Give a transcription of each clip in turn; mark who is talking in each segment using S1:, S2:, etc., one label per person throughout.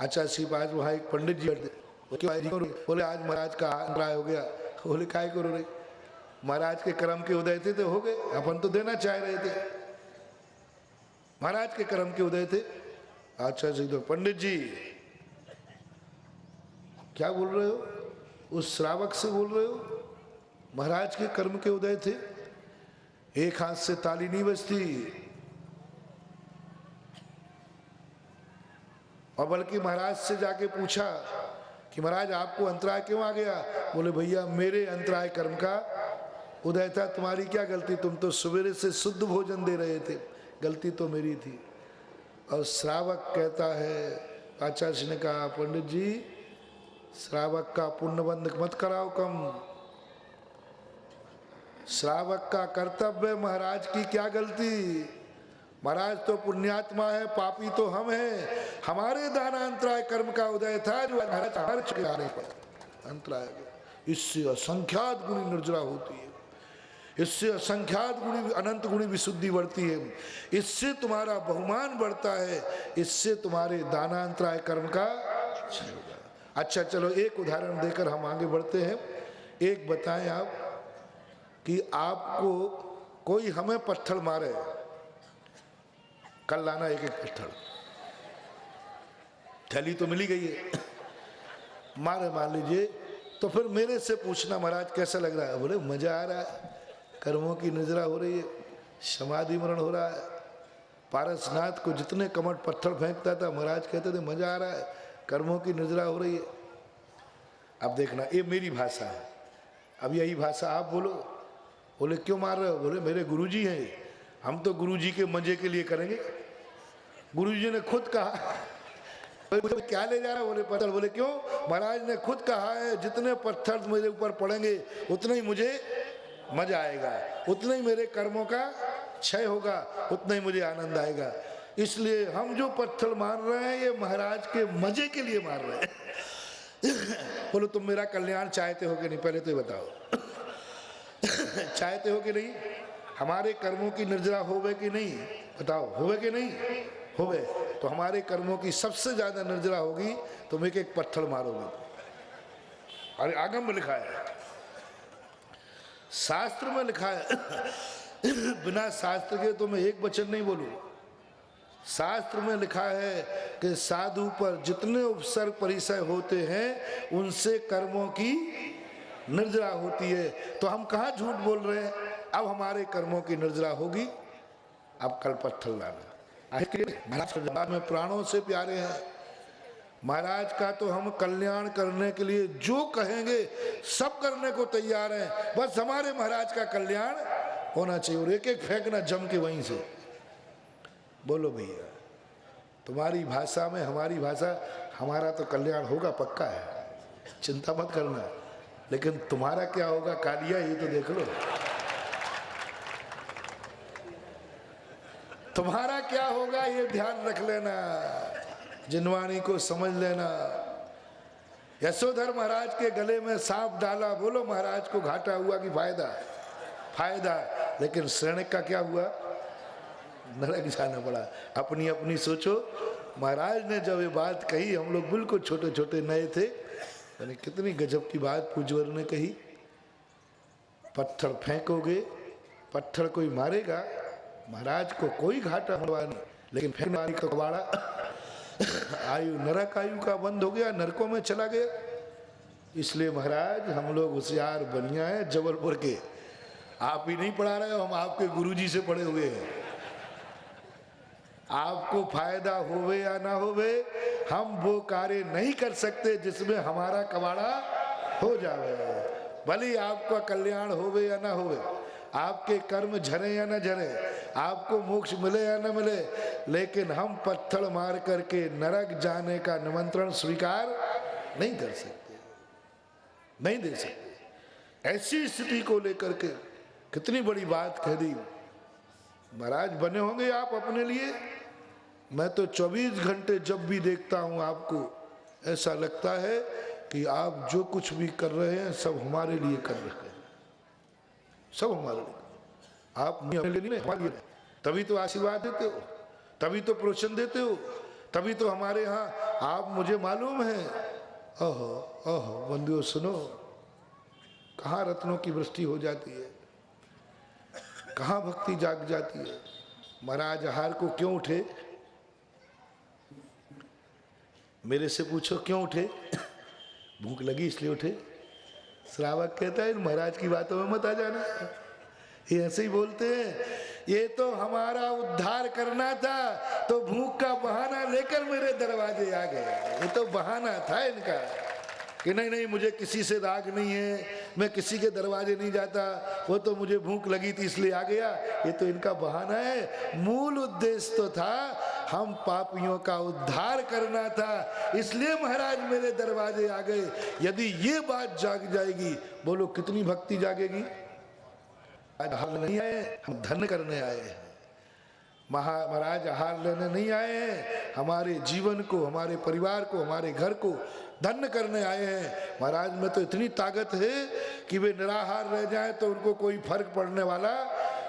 S1: अच्छा सिर्फ आज वहाँ एक पंडित जी बोले आज महाराज का अंतराय हो गया। बोले काय करो रे, महाराज के कर्म के उदय थे तो हो गए, अपन तो देना चाह रहे थे, महाराज के कर्म के उदय थे। अच्छा जी, तो पंडित जी क्या बोल रहे हो, उस श्रावक से बोल रहे हो, महाराज के कर्म के उदय थे, एक हाथ से ताली नहीं बजती। और बल्कि महाराज से जाके पूछा कि महाराज आपको अंतराय क्यों आ गया। बोले भैया मेरे अंतराय कर्म का उदय था, तुम्हारी क्या गलती, तुम तो सवेरे से शुद्ध भोजन दे रहे थे, गलती तो मेरी थी। और श्रावक कहता है, आचार्य ने कहा पंडित जी श्रावक का पुण्यबंध मत कराओ कम, श्रावक का कर्तव्य, महाराज की क्या गलती, महाराज तो पुण्यात्मा है, पापी तो हम हैं, हमारे दानांतराय कर्म का उदय था जो खर्च के आने पर अंतराय। इससे असंख्यात गुणी निर्जरा होती है, इससे असंख्यात गुणी अनंत गुणी विशुद्धि बढ़ती है, इससे तुम्हारा बहुमान बढ़ता है, इससे तुम्हारे दानांतराय कर्म का क्षय होगा। अच्छा चलो एक उदाहरण देकर हम आगे बढ़ते हैं। एक बताएं आप कि आपको कोई हमें पत्थर मारे, कल लाना एक एक पत्थर, थैली तो मिली गई है, मारे मान लीजिए, तो फिर मेरे से पूछना महाराज कैसा लग रहा है। बोले मजा आ रहा है, कर्मों की निजरा हो रही है, समाधि मरण हो रहा है। पारसनाथ को जितने कमट पत्थर फेंकता था महाराज कहते थे मजा आ रहा है, कर्मों की निजरा हो रही है। अब देखना ये मेरी भाषा है, अब यही भाषा आप बोलो। बोले क्यों मार रहे हो, बोले मेरे गुरुजी हैं, हम तो गुरुजी के मजे के लिए करेंगे, गुरुजी ने खुद कहा। क्या ले जा रहा है, बोले पत्थर। बोले क्यों, महाराज ने खुद कहा है जितने पत्थर मेरे ऊपर पड़ेंगे उतने ही मुझे मजा आएगा, उतने ही मेरे कर्मों का क्षय होगा, उतना ही मुझे आनंद आएगा, इसलिए हम जो पत्थर मार रहे हैं ये महाराज के मजे के लिए मार रहे हैं। बोलो तुम मेरा कल्याण चाहते हो कि नहीं, पहले तो ये बताओ। चाहते हो कि नहीं, हमारे कर्मों की निर्जरा होवे कि नहीं, बताओ होवे कि नहीं होवे। तो हमारे कर्मों की सबसे ज्यादा निर्जरा होगी, तुम एक एक पत्थर मारोगे। अरे आगम में लिखा है, शास्त्र में लिखा है, बिना शास्त्र के तो मैं एक वचन नहीं बोलूं। शास्त्र में लिखा है कि साधु पर जितने उपसर्ग परिचय होते हैं उनसे कर्मों की निर्जरा होती है। तो हम कहाँ झूठ बोल रहे हैं, अब हमारे कर्मों की निर्जरा होगी। अब कल पत्थर लाना, महाराज में प्राणों से प्यारे हैं, महाराज का तो हम कल्याण करने के लिए जो कहेंगे सब करने को तैयार हैं, बस हमारे महाराज का कल्याण होना चाहिए। और एक एक फेंकना जम के वहीं से। बोलो भैया तुम्हारी भाषा में हमारी भाषा, हमारा तो कल्याण होगा पक्का है, चिंता मत करना, लेकिन तुम्हारा क्या होगा कालिया ये तो देख लो। तुम्हारा क्या होगा ये ध्यान रख लेना, जिनवाणी को समझ लेना। यशोधर महाराज के गले में सांप डाला, बोलो महाराज को घाटा हुआ कि फायदा, फायदा, लेकिन श्रेणिक का क्या हुआ, नरक जाना पड़ा। अपनी अपनी सोचो। महाराज ने जब ये बात कही, हम लोग बिल्कुल छोटे छोटे नए थे, यानी कितनी गजब की बात पूजवर ने कही। पत्थर फेंकोगे, पत्थर कोई मारेगा, महाराज को कोई घाटा होगा नहीं, लेकिन फेंकने वाली का कबाड़ा आयु नरक आयु का बंद हो गया, नरकों में चला गया। इसलिए महाराज हम लोग होशियार बनिया है जबलपुर के, आप ही नहीं पढ़ा रहे हो, हम आपके गुरुजी से पढ़े हुए हैं। आपको फायदा होवे या ना होवे, हम वो कार्य नहीं कर सकते जिसमें हमारा कबाड़ा हो जावे। भले आपका कल्याण होवे या ना होवे, आपके कर्म झरे या ना झरे, आपको मोक्ष मिले या ना मिले, लेकिन हम पत्थर मार करके नरक जाने का निमंत्रण स्वीकार नहीं कर सकते, नहीं दे सकते। ऐसी स्थिति को लेकर के कितनी बड़ी बात कह दी। महाराज बने होंगे आप अपने लिए, मैं तो 24 घंटे जब भी देखता हूं आपको ऐसा लगता है कि आप जो कुछ भी कर रहे हैं सब हमारे लिए कर रहे हैं, सब हमारे लिए। आप अपने लिए नहीं, हमारे लिए। तभी तो आशीर्वाद देते हो, तभी तो प्रोत्साहन देते हो, तभी तो हमारे यहाँ आप मुझे मालूम है। ओहो ओहो बंधुओं सुनो, कहाँ रत्नों की वृष्टि हो जाती है, कहाँ भक्ति जाग जाती है। महाराज आहार को क्यों उठे? मेरे से पूछो क्यों उठे? भूख लगी इसलिए उठे। श्रावक कहता है महाराज की बातों में मत आ जाना, ये ऐसे ही बोलते हैं। ये तो हमारा उद्धार करना था तो भूख का बहाना लेकर मेरे दरवाजे आ गए। ये तो बहाना था इनका कि नहीं नहीं मुझे किसी से राग नहीं है, मैं किसी के दरवाजे नहीं जाता, वो तो मुझे भूख लगी थी इसलिए आ गया। ये तो इनका बहाना है। मूल उद्देश्य तो था हम पापियों का उद्धार करना था, इसलिए महाराज मेरे दरवाजे आ गए। यदि ये बात जाग जाएगी, बोलो कितनी भक्ति जागेगी। आज हार नहीं आए, हम धन करने आए हैं। महाराज हार लेने नहीं आए हैं, हमारे जीवन को, हमारे परिवार को, हमारे घर को धन्य करने आए हैं। महाराज में तो इतनी ताकत है कि वे निराहार रह जाएं तो उनको कोई फर्क पड़ने वाला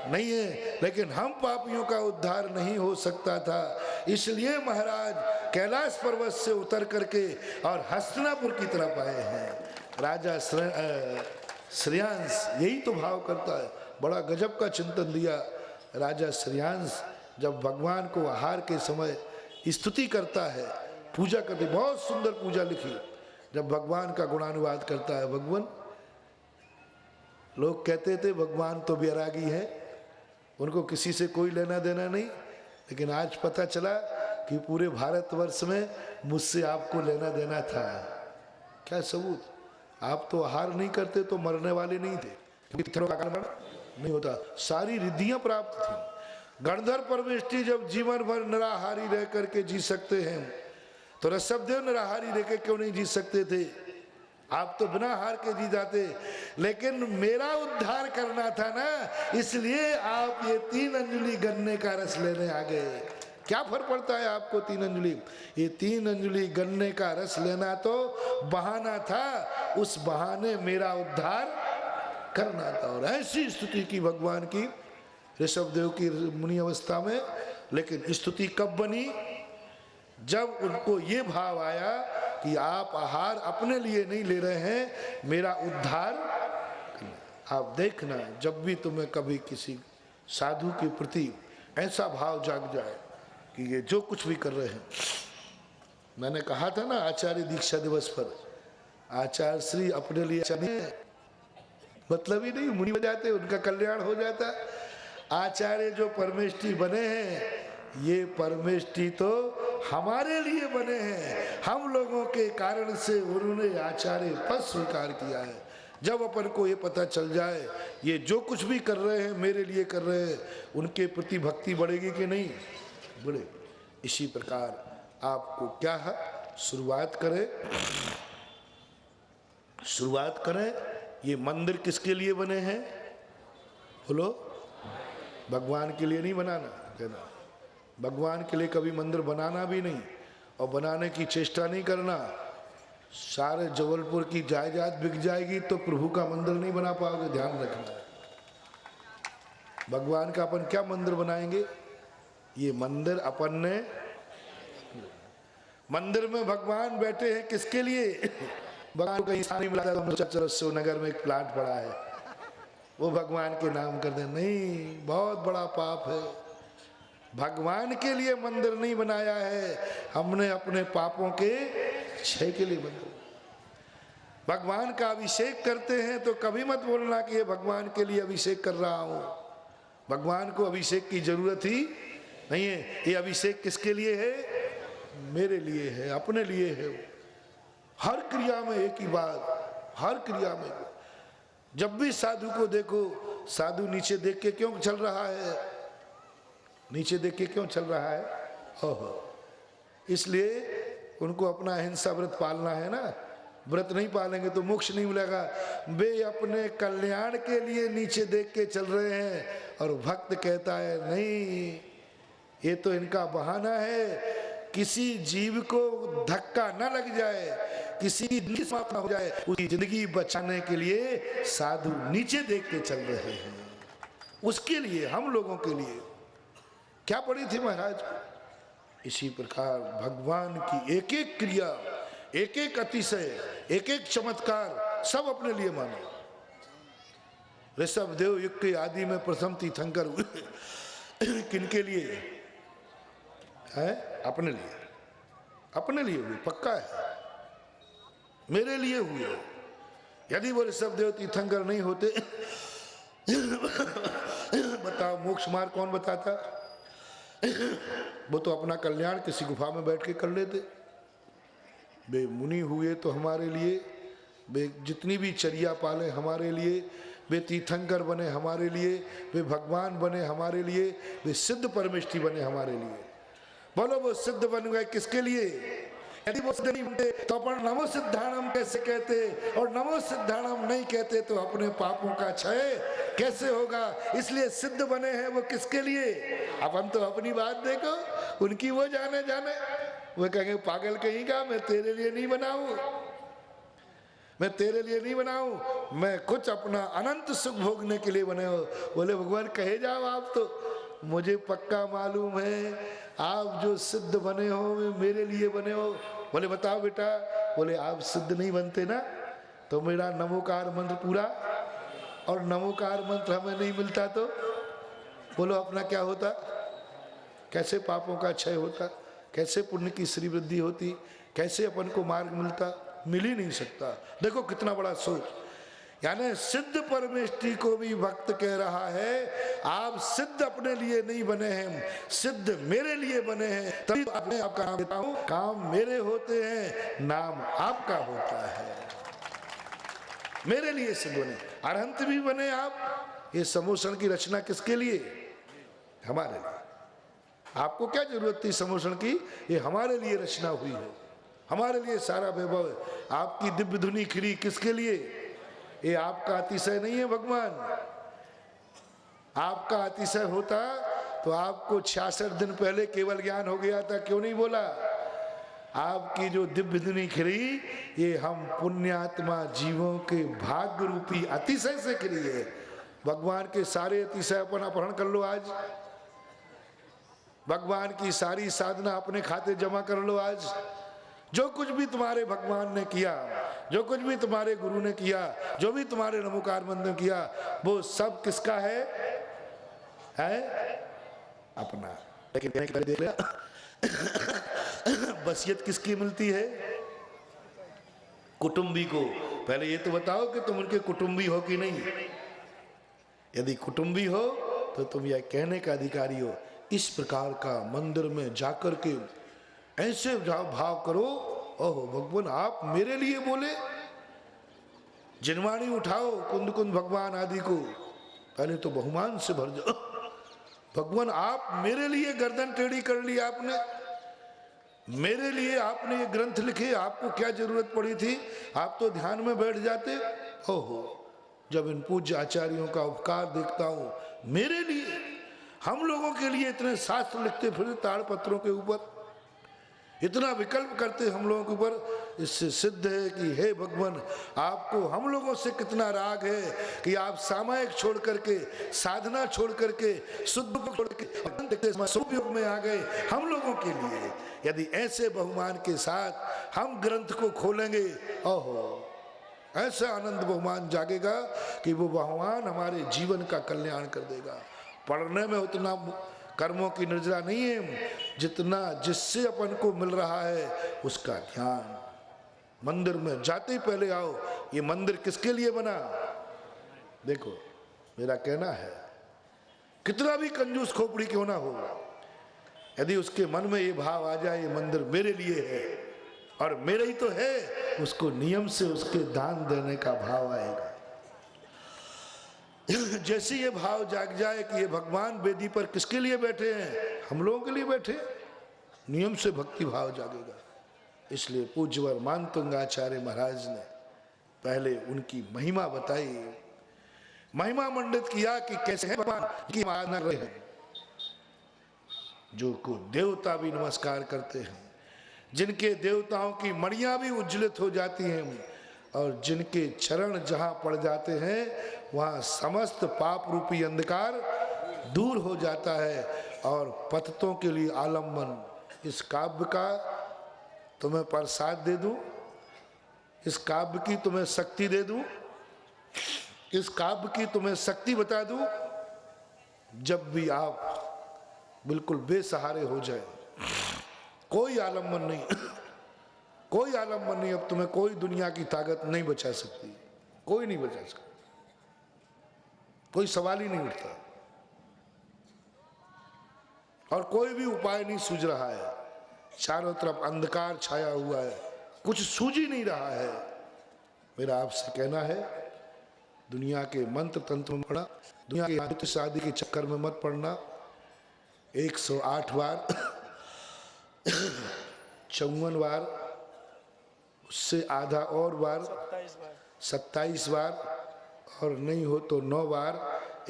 S1: नहीं है, लेकिन हम पापियों का उद्धार नहीं हो सकता था। इसलिए महाराज कैलाश पर्वत से उतर करके और हस्तिनापुर की तरफ आए हैं। राजा श्रेयांश यही तो भाव करता है। बड़ा गजब का चिंतन दिया राजा श्रेयांश। जब भगवान को आहार के समय स्तुति करता है, पूजा करते, बहुत सुंदर पूजा लिखी। जब भगवान का गुणानुवाद करता है, भगवान, लोग कहते थे भगवान तो बैरागी है, उनको किसी से कोई लेना देना नहीं, लेकिन आज पता चला कि पूरे भारतवर्ष में मुझसे आपको लेना देना था। क्या सबूत? आप तो आहार नहीं करते तो मरने वाले नहीं थे, नहीं होता, सारी रिद्धियां प्राप्त थी। गणधर परमेष्ठी जब जीवन भर निराहारी रह करके जी सकते हैं, तो ऋषभदेव निराहारी रह के क्यों नहीं जी सकते थे? आप तो बिना हार के जी जाते, लेकिन मेरा उद्धार करना था ना, इसलिए आप ये 3 अंजलि गन्ने का रस लेने आ गए। क्या फर्क पड़ता है आपको 3 अंजलि? ये 3 अंजलि गन्ने का रस लेना तो बहाना था, उस बहाने मेरा उद्धार करना था। और ऐसी स्तुति की भगवान की ऋषभदेव की मुनि अवस्था में। लेकिन स्तुति कब बनी? जब उनको ये भाव आया कि आप आहार अपने लिए नहीं ले रहे हैं, मेरा उद्धार। आप देखना, जब भी तुम्हें कभी किसी साधु के प्रति ऐसा भाव जाग जाए कि ये जो कुछ भी कर रहे हैं, मैंने कहा था ना आचार्य दीक्षा दिवस पर, आचार्य श्री अपने लिए मतलब ही नहीं, मुनि बन जाते, उनका कल्याण हो जाता। आचार्य जो परमेष्ठी बने हैं, ये परमेष्ठी तो हमारे लिए बने हैं। हम लोगों के कारण से उन्होंने आचार्य पद स्वीकार किया है। जब अपन को ये पता चल जाए ये जो कुछ भी कर रहे हैं मेरे लिए कर रहे हैं, उनके प्रति भक्ति बढ़ेगी कि नहीं? बढ़े। इसी प्रकार आपको क्या है, शुरुआत करें। ये मंदिर किसके लिए बने हैं? बोलो, भगवान के लिए नहीं बनाना, कहना भगवान के लिए कभी मंदिर बनाना भी नहीं, और बनाने की चेष्टा नहीं करना। सारे जबलपुर की जायदाद बिक जाएगी तो प्रभु का मंदिर नहीं बना पाओगे, ध्यान रखना। भगवान का अपन क्या मंदिर बनाएंगे? ये मंदिर अपन ने, मंदिर में भगवान बैठे हैं किसके लिए? भगवान को कहीं नहीं मिला था, नगर में एक प्लांट पड़ा है, वो भगवान के नाम कर दे, नहीं, बहुत बड़ा पाप है। भगवान के लिए मंदिर नहीं बनाया है, हमने अपने पापों के क्षय के लिए मंदिर। भगवान का अभिषेक करते हैं तो कभी मत बोलना कि ये भगवान के लिए अभिषेक कर रहा हूं। भगवान को अभिषेक की जरूरत ही नहीं है। ये अभिषेक किसके लिए है? मेरे लिए है, अपने लिए है। हर क्रिया में एक ही बात, हर क्रिया में। जब भी साधु को देखो, साधु नीचे देख के क्यों चल रहा है? नीचे देख के क्यों चल रहा है? ओहो, इसलिए उनको अपना अहिंसा व्रत पालना है ना। व्रत नहीं पालेंगे तो मोक्ष नहीं मिलेगा। वे अपने कल्याण के लिए नीचे देख के चल रहे हैं, और भक्त कहता है नहीं, ये तो इनका बहाना है। किसी जीव को धक्का न लग जाए, किसी की समाप्त न हो जाए, उसकी जिंदगी बचाने के लिए साधु नीचे देख के चल रहे हैं। उसके लिए, हम लोगों के लिए क्या पड़ी थी महाराज? इसी प्रकार भगवान की एक एक क्रिया, एक एक अतिशय, एक एक चमत्कार सब अपने लिए मानो। ऋषभ देव युग के आदि में प्रथम तीर्थंकर हुए किनके लिए है? अपने लिए, अपने लिए हुए, पक्का है, मेरे लिए हुए। यदि वो ऋषभ देव तीर्थंकर नहीं होते बताओ मोक्ष मार्ग कौन बताता? वो तो अपना कल्याण किसी गुफा में बैठ के कर लेते। वे मुनि हुए तो हमारे लिए, वे जितनी भी चर्या पाले हमारे लिए, वे तीर्थंकर बने हमारे लिए, वे भगवान बने हमारे लिए, वे सिद्ध परमेष्ठी बने हमारे लिए। बोलो वो सिद्ध बन गए किसके लिए? यदि वो सिद्ध नहीं बनते तो अपन नमो सिद्धाणम कैसे कहते, और नमो सिद्धाणम नहीं कहते तो अपने पापों का क्षय कैसे होगा? इसलिए सिद्ध बने हैं वो किसके लिए? अपन तो अपनी बात देखो, उनकी वो जाने जाने। वो कहेंगे पागल कहीं का, मैं तेरे लिए नहीं बनाऊं, मैं तेरे लिए नहीं बनाऊं, मैं कुछ अपना अनंत सुख भोगने के लिए बने हो। बोले भगवान कहे जाओ आप, तो मुझे पक्का मालूम है आप जो सिद्ध बने हो वे मेरे लिए बने हो। बोले बताओ बेटा, बोले आप सिद्ध नहीं बनते ना तो मेरा नमोकार मंत्र पूरा, और नमोकार मंत्र हमें नहीं मिलता तो बोलो अपना क्या होता? कैसे पापों का क्षय होता, कैसे पुण्य की श्री वृद्धि होती, कैसे अपन को मार्ग मिलता? मिल ही नहीं सकता। देखो कितना बड़ा सोच। यानी सिद्ध परमेष्ठी को भी भक्त कह रहा है आप सिद्ध अपने लिए नहीं बने हैं, सिद्ध मेरे लिए बने हैं, तभी अपने आपका नाम देता हूं। काम मेरे होते हैं, नाम आपका होता है। मेरे लिए सिद्ध बने, अरहंत भी बने आप। ये समोषण की रचना किसके लिए? हमारे लिए। आपको क्या जरूरत थी समोषण की? ये हमारे लिए रचना हुई है, हमारे लिए सारा वैभव। आपकी दिव्य धुनी खिरी किसके लिए? ये आपका अतिशय नहीं है भगवान। आपका अतिशय होता तो आपको 66 दिन पहले केवल ज्ञान हो गया था, क्यों नहीं बोला? आपकी जो दिव्य धुनी खिरी ये हम पुण्यात्मा जीवों के भाग्य रूपी अतिशय से खिरी है। भगवान के सारे अतिशय अपन अपहरण कर लो आज, भगवान की सारी साधना अपने खाते जमा कर लो आज। जो कुछ भी तुम्हारे भगवान ने किया, जो कुछ भी तुम्हारे गुरु ने किया, जो भी तुम्हारे नमोकार मंत्र ने किया, वो सब किसका है? अपना। लेकिन देख लिया वसीयत किसकी मिलती है? कुटुंबी को। पहले ये तो बताओ कि तुम उनके कुटुंबी हो कि नहीं। यदि कुटुंबी हो तो तुम यह कहने का अधिकारी हो। इस प्रकार का मंदिर में जाकर के ऐसे भाव करो, ओहो भगवान आप मेरे लिए बोले। जिनवाणी उठाओ कुंद कुंद भगवान आदि को, पहले तो बहुमान से भर जाओ। भगवान आप मेरे लिए गर्दन टेढ़ी कर ली आपने, मेरे लिए आपने ये ग्रंथ लिखे, आपको क्या जरूरत पड़ी थी? आप तो ध्यान में बैठ जाते। ओहो जब इन पूज्य आचार्यों का उपकार देखता हूं, मेरे लिए, हम लोगों के लिए इतने शास्त्र लिखते फिर ताड़पत्रों के ऊपर, इतना विकल्प करते हम लोगों के ऊपर। इससे सिद्ध है कि हे भगवान आपको हम लोगों से कितना राग है कि आप सामायिक छोड़ करके, साधना छोड़ करके, शुद्ध छोड़ के उपयोग में आ गए हम लोगों के लिए। यदि ऐसे बहुमान के साथ हम ग्रंथ को खोलेंगे, ओहो ऐसा आनंद बहुमान जागेगा कि वो बहुमान हमारे जीवन का कल्याण कर देगा। पढ़ने में उतना कर्मों की निर्जरा नहीं है जितना जिससे अपन को मिल रहा है उसका ध्यान। मंदिर में जाते ही पहले आओ, ये मंदिर किसके लिए बना? देखो मेरा कहना है, कितना भी कंजूस खोपड़ी क्यों ना हो, यदि उसके मन में ये भाव आ जाए ये मंदिर मेरे लिए है और मेरे ही तो है, उसको नियम से उसके दान देने का भाव आएगा। जैसे ये भाव जाग जाए कि ये भगवान वेदी पर किसके लिए बैठे हैं? हम लोगों के लिए बैठे, नियम से भक्ति भाव जागेगा। इसलिए पूज्यवर मानतुंग आचार्य महाराज ने पहले उनकी महिमा बताई, महिमा मंडित किया कि कैसे है भगवान की आराधना रहे हैं, जो को देवता भी नमस्कार करते हैं, जिनके देवताओं की मणियां भी उज्ज्वलित हो जाती हैं, और जिनके चरण जहां पड़ जाते हैं वहां समस्त पाप रूपी अंधकार दूर हो जाता है और पतितों के लिए आलम्बन, इस काव्य का तुम्हें प्रसाद दे दूं, इस काव्य की तुम्हें शक्ति दे दूं, इस काव्य की तुम्हें शक्ति बता दूं। जब भी आप बिल्कुल बेसहारे हो जाए, कोई आलम्बन नहीं, कोई आलम्बन नहीं, अब तुम्हें कोई दुनिया की ताकत नहीं बचा सकती, कोई नहीं बचा सकता, कोई सवाल ही नहीं उठता और कोई भी उपाय नहीं सूझ रहा है। चारों तरफ अंधकार छाया हुआ है, कुछ सूझ ही नहीं रहा है। मेरा आपसे कहना है, दुनिया के मंत्र तंत्र में पढ़ना, दुनिया के आदित्य शादी के चक्कर में मत पड़ना। 108 बार 54 बार, उससे आधा और बार 27 बार, और नहीं हो तो 9 बार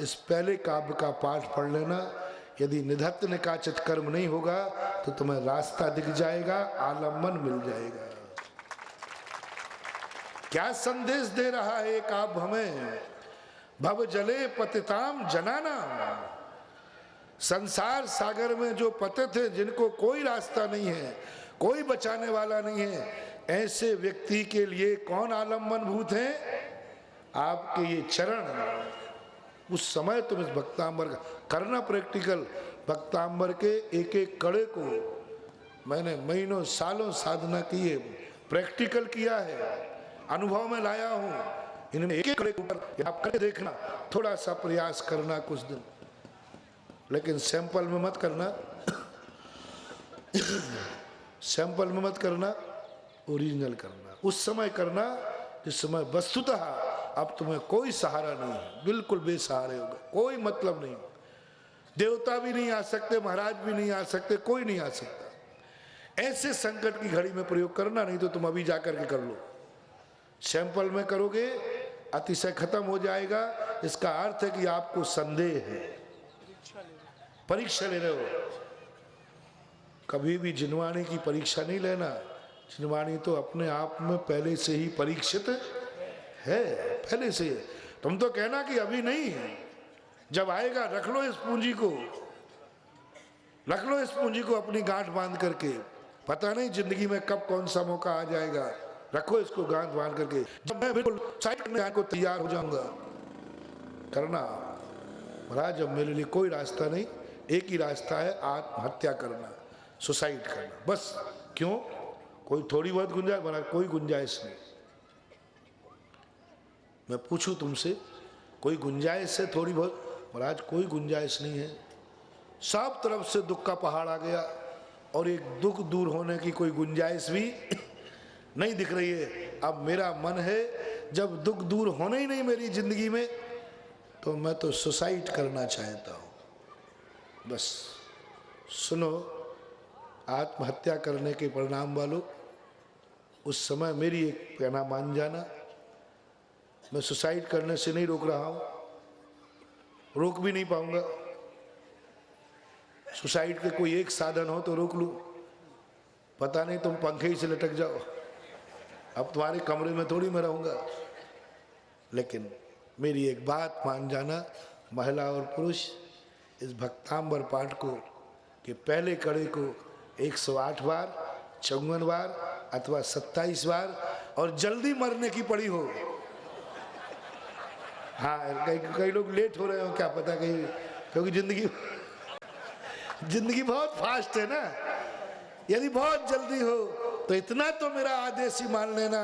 S1: इस पहले काव्य का पाठ पढ़ लेना। यदि निधत्त निकाचित कर्म नहीं होगा तो तुम्हें रास्ता दिख जाएगा, आलम्बन मिल जाएगा। क्या संदेश दे रहा है काव्य हमें? भव जले पतिताम जनाना, संसार सागर में जो पतित है, जिनको कोई रास्ता नहीं है, कोई बचाने वाला नहीं है, ऐसे व्यक्ति के लिए कौन आलम्बन भूत है? आपके ये चरण। उस समय तुम इस भक्तांबर का करना प्रैक्टिकल। भक्तांबर के एक एक कड़े को मैंने महीनों सालों साधना की है, प्रैक्टिकल किया है, अनुभव में लाया हूं। इन्हें एक एक कड़े के ऊपर आप करके देखना, थोड़ा सा प्रयास करना कुछ दिन, लेकिन सैंपल में मत करना सैंपल में मत करना, ओरिजिनल करना। उस समय करना जिस समय वस्तुतः अब तुम्हें कोई सहारा नहीं है, बिल्कुल बेसहारे होगा, कोई मतलब नहीं, देवता भी नहीं आ सकते, महाराज भी नहीं आ सकते, कोई नहीं आ सकता। ऐसे संकट की घड़ी में प्रयोग करना, नहीं तो तुम अभी जाकर के कर लो। सैंपल में करोगे अतिशय खत्म हो जाएगा। इसका अर्थ है कि आपको संदेह है, परीक्षा ले रहे हो। कभी भी जिनवाणी की परीक्षा नहीं लेना, जिनवाणी तो अपने आप में पहले से ही परीक्षित है, पहले से। तुम तो कहना कि अभी नहीं है, जब आएगा रख लो इस पूंजी को, रख लो इस पूंजी को अपनी गांठ बांध करके। पता नहीं जिंदगी में कब कौन सा मौका आ जाएगा, रखो इसको गांठ बांध करके। जब मैं बिल्कुल साइड करने को तैयार हो जाऊंगा, करना। महाराज अब मेरे लिए कोई रास्ता नहीं, एक ही रास्ता है, आत्महत्या करना, सुसाइड करना, बस। क्यों? कोई थोड़ी बहुत गुंजाइश? महाराज कोई गुंजाइश नहीं। मैं पूछूं तुमसे, कोई गुंजाइश है थोड़ी बहुत? महाराज कोई गुंजाइश नहीं है। सब तरफ से दुख का पहाड़ आ गया और एक दुख दूर होने की कोई गुंजाइश भी नहीं दिख रही है। अब मेरा मन है, जब दुख दूर होने ही नहीं मेरी जिंदगी में, तो मैं तो सुसाइड करना चाहता हूं। बस सुनो, आत्महत्या करने के परिणाम वालों, उस समय मेरी एक कहना मान जाना, मैं सुसाइड करने से नहीं रोक रहा हूं, रोक भी नहीं पाऊंगा। सुसाइड के कोई एक साधन हो तो रोक लूं, पता नहीं तुम पंखे ही से लटक जाओ, अब तुम्हारे कमरे में थोड़ी मैं रहूंगा। लेकिन मेरी एक बात मान जाना, महिला और पुरुष, इस भक्तांबर पाठ को कि पहले कड़े को 108 बार, 54 बार अथवा 27 बार, और जल्दी मरने की पड़ी हो। हाँ, कई लोग लेट हो रहे हो, क्या पता, कहीं, क्योंकि जिंदगी बहुत फास्ट है ना। यदि बहुत जल्दी हो तो इतना तो मेरा आदेश ही मान लेना,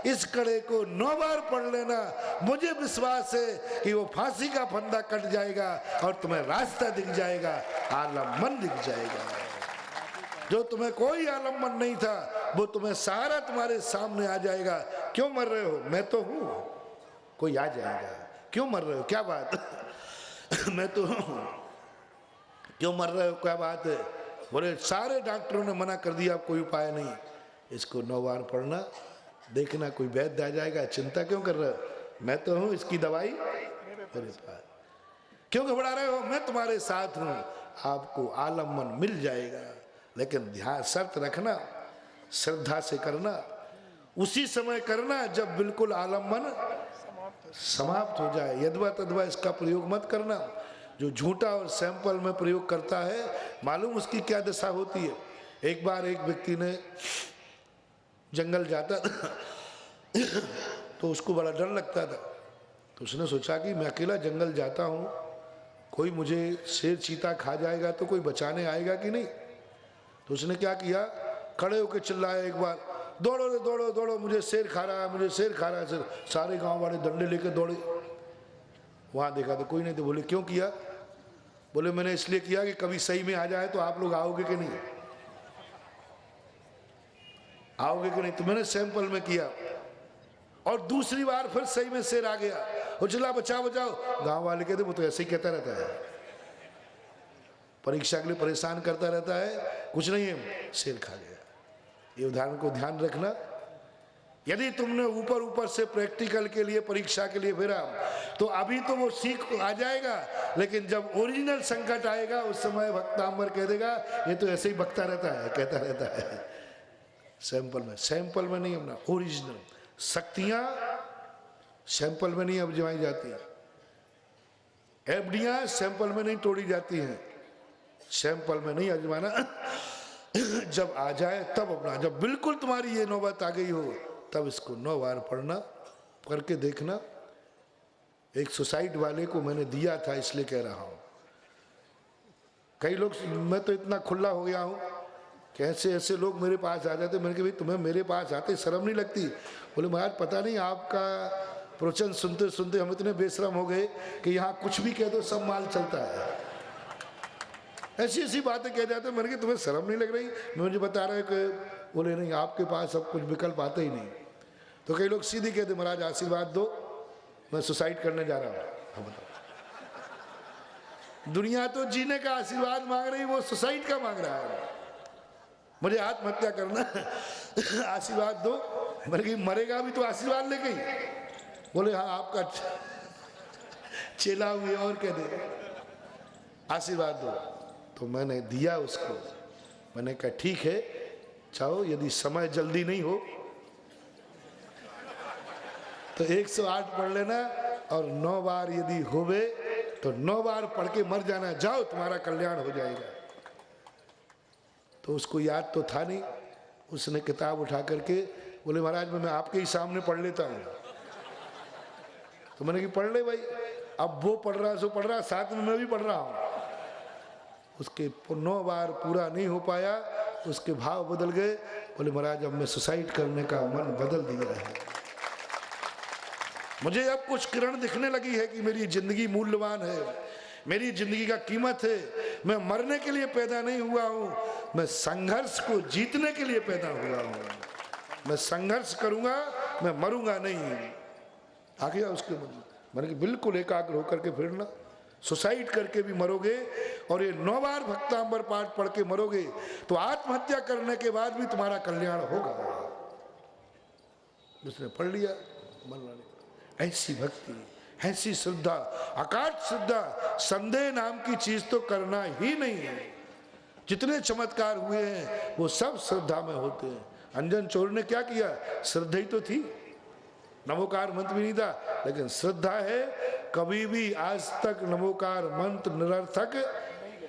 S1: इस कड़े को 9 बार पढ़ लेना। मुझे विश्वास है कि वो फांसी का फंदा कट जाएगा और तुम्हें रास्ता दिख जाएगा, आलम्बन दिख जाएगा। जो तुम्हें कोई आलम्बन नहीं था, वो तुम्हें सारा तुम्हारे सामने आ जाएगा। क्यों मर रहे हो? मैं तो हूं, कोई आ जाएगा। क्यों मर रहे हो? क्या बात मैं तो हूं। क्यों मर रहे हो? क्या बात है? बोले सारे डॉक्टरों ने मना कर दिया, कोई उपाय नहीं। इसको 9 बार पढ़ना, देखना कोई वैद्य आ जाएगा। चिंता क्यों कर रहे हो? मैं तो हूं, इसकी दवाई मेरे पास। क्यों घबरा रहे हो? मैं तुम्हारे साथ हूं, आपको आलम्बन मिल जाएगा। लेकिन ध्यान, शर्त रखना, श्रद्धा से करना, उसी समय करना जब बिल्कुल आलम्बन समाप्त हो जाए। यदवा तदवा इसका प्रयोग मत करना। जो झूठा और सैंपल में प्रयोग करता है, मालूम उसकी क्या दशा होती है? एक बार एक व्यक्ति ने जंगल जाता था तो उसको बड़ा डर लगता था। तो उसने सोचा कि मैं अकेला जंगल जाता हूँ, कोई मुझे शेर चीता खा जाएगा तो कोई बचाने आएगा कि नहीं। तो उसने क्या किया, खड़े होकर चिल्लाया एक बार, दौड़ो रे दौड़ो दौड़ो, मुझे शेर खा रहा है, मुझे शेर खा रहा है शेर। सारे गांव वाले डंडे लेकर दौड़े। वहाँ देखा तो कोई नहीं। तो बोले क्यों किया? बोले मैंने इसलिए किया कि कभी सही में आ जाए तो आप लोग आओगे कि नहीं, आओगे कि नहीं। तो मैंने सैंपल में किया और दूसरी बार फिर सही में शेर आ गया। वो चिल्ला बचाओ बचाओ। गांव वाले कहते वो तो ऐसे ही कहता रहता है, परीक्षा के लिए परेशान करता रहता है, कुछ नहीं है, शेर खा गया। ये उदाहरण को ध्यान रखना। यदि तुमने ऊपर ऊपर से प्रैक्टिकल के लिए परीक्षा के लिए फिरा तो अभी तो वो सीख आ जाएगा, लेकिन जब ओरिजिनल संकट आएगा उस समय भक्तांबर कह देगा ये तो ऐसे ही बकता रहता है, कहता रहता है। सैंपल में नहीं, अपना ओरिजिनल शक्तियां सैंपल में नहीं आजमाई जाती, एफडियां सैंपल में नहीं तोड़ी जाती हैं, सैंपल में नहीं आजमाना। जब आ जाए तब अपना, जब बिल्कुल तुम्हारी ये नौबत आ गई हो तब इसको 9 बार पढ़ना, करके देखना। एक सुसाइड वाले को मैंने दिया था इसलिए कह रहा हूं। कई लोग, मैं तो इतना खुला हो गया हूं कि ऐसे ऐसे लोग मेरे पास आ जाते, मैंने कहा भाई तुम्हें मेरे पास आते शर्म नहीं लगती? बोले महाराज पता नहीं आपका प्रवचन सुनते सुनते हम इतने बेशरम हो गए कि यहाँ कुछ भी कह दो सब माल चलता है, ऐसी ऐसी बातें कह जाते। मैंने कहा तुम्हें शर्म नहीं लग रही? मुझे बता रहे कि बोले नहीं आपके पास अब कुछ विकल्प आते ही नहीं। तो कई लोग सीधी कहते महाराज आशीर्वाद दो, मैं सुसाइड करने जा रहा हूँ। हाँ बताओ, दुनिया तो जीने का आशीर्वाद मांग रही, वो सुसाइड का मांग रहा है, मुझे आत्महत्या करना आशीर्वाद दो। मैंने कहा मरेगा भी तो आशीर्वाद लेके ही? बोले हाँ आपका चेला हुए और कह दे आशीर्वाद दो। तो मैंने दिया उसको, मैंने कहा ठीक है चाहो, यदि समय जल्दी नहीं हो तो 108 पढ़ लेना और 9 बार यदि होवे तो 9 बार पढ़ के मर जाना, जाओ तुम्हारा कल्याण हो जाएगा। तो उसको याद तो था नहीं, उसने किताब उठा करके बोले महाराज मैं आपके ही सामने पढ़ लेता हूँ। तो मैंने कहा पढ़ ले भाई, अब वो पढ़ रहा सो पढ़ रहा, साथ में मैं भी पढ़ रहा हूँ। उसके 9 बार पूरा नहीं हो पाया, उसके भाव बदल गए। बोले महाराज अब मैं सुसाइड करने का मन बदल दिया है, मुझे अब कुछ किरण दिखने लगी है कि मेरी जिंदगी मूल्यवान है, मेरी जिंदगी का कीमत है। मैं मरने के लिए पैदा नहीं हुआ हूँ, मैं संघर्ष को जीतने के लिए पैदा हुआ हूँ। मैं संघर्ष करूंगा, मैं मरूंगा नहीं। आ गया उसके मन में। मैंने बिल्कुल एकाग्र होकर के फिरना, सुसाइड करके भी मरोगे और ये 9 बार भक्तांबर पाठ पढ़ के मरोगे तो आत्महत्या करने के बाद भी तुम्हारा कल्याण होगा। उसने पढ़ लिया मन लाने। ऐसी भक्ति, ऐसी श्रद्धा, अकाट श्रद्धा, संदेह नाम की चीज तो करना ही नहीं है। जितने चमत्कार हुए हैं वो सब श्रद्धा में होते हैं। अंजन चोर ने क्या किया? श्रद्धा ही तो थी, नमोकार मंत्र भी नहीं था, लेकिन श्रद्धा है। कभी भी आज तक नमोकार मंत्र निरर्थक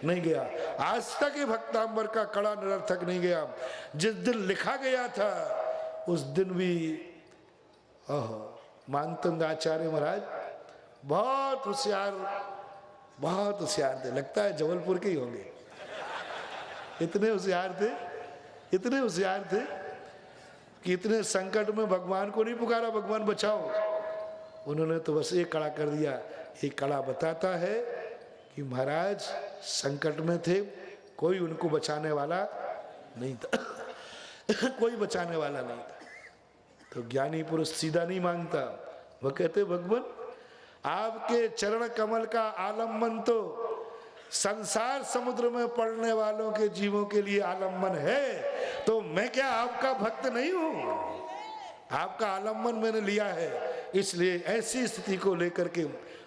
S1: नहीं गया, आज तक ये भक्तांबर का कड़ा निरर्थक नहीं गया। जिस दिन लिखा गया था उस दिन भी मानतंग आचार्य महाराज बहुत होशियार थे, लगता है जबलपुर के ही होंगे। इतने होशियार थे कि इतने संकट में भगवान को नहीं पुकारा भगवान बचाओ, उन्होंने तो बस एक कड़ा कर दिया। एक कड़ा बताता है कि महाराज संकट में थे, कोई उनको बचाने वाला नहीं था कोई बचाने वाला नहीं था। तो ज्ञानी पुरुष सीधा नहीं मांगता, वो कहते भगवान आपके चरण कमल का आलम्बन तो संसार समुद्र में पड़ने वालों के जीवों के लिए आलम्बन है, तो मैं क्या आपका भक्त नहीं हूं? आपका आलम्बन मैंने लिया है, इसलिए ऐसी स्थिति को लेकर के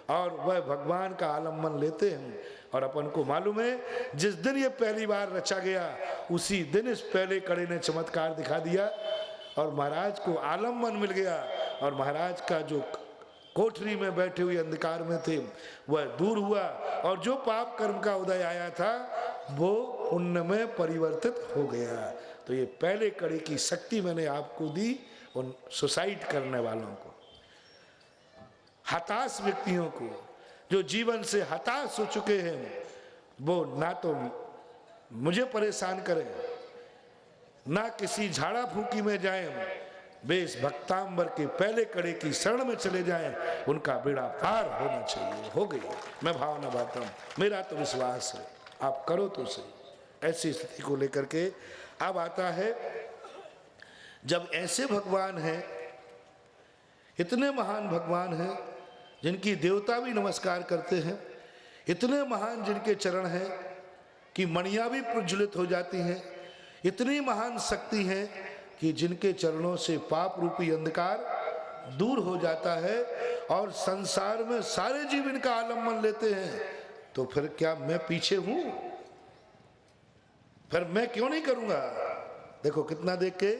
S1: और वह भगवान का आलम्बन लेते हैं। और अपन को मालूम है जिस दिन ये पहली बार रचा गया उसी दिन इस पहले कड़े ने चमत्कार दिखा दिया और महाराज को आलम्बन मिल गया। और महाराज का जो कोठरी में बैठे हुए अंधकार में थे वह दूर हुआ और जो पाप कर्म का उदय आया था वो पुण्य में परिवर्तित हो गया। तो ये पहले कड़ी की शक्ति मैंने आपको दी उन सुसाइड करने वालों को, हताश व्यक्तियों को, जो जीवन से हताश हो चुके हैं। वो ना तो मुझे परेशान करें, ना किसी झाड़ा फूकी में जाएं, वे इस भक्तांबर के पहले कड़े की शरण में चले जाएं, उनका बेड़ा पार होना चाहिए। हो गई, मैं भावना बाता हूं, मेरा तो विश्वास है, आप करो तो सही। ऐसी स्थिति को लेकर के अब आता है, जब ऐसे भगवान हैं, इतने महान भगवान हैं जिनकी देवता भी नमस्कार करते हैं, इतने महान जिनके चरण हैं कि मणियां भी प्रज्वलित हो जाती हैं, इतनी महान शक्ति है कि जिनके चरणों से पाप रूपी अंधकार दूर हो जाता है और संसार में सारे जीव इनका आलम्बन लेते हैं, तो फिर क्या मैं पीछे हूं? फिर मैं क्यों नहीं करूंगा? देखो कितना देख के,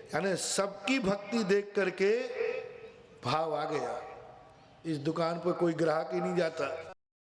S1: यानी सबकी भक्ति देख करके भाव आ गया। इस दुकान पर कोई ग्राहक ही नहीं जाता।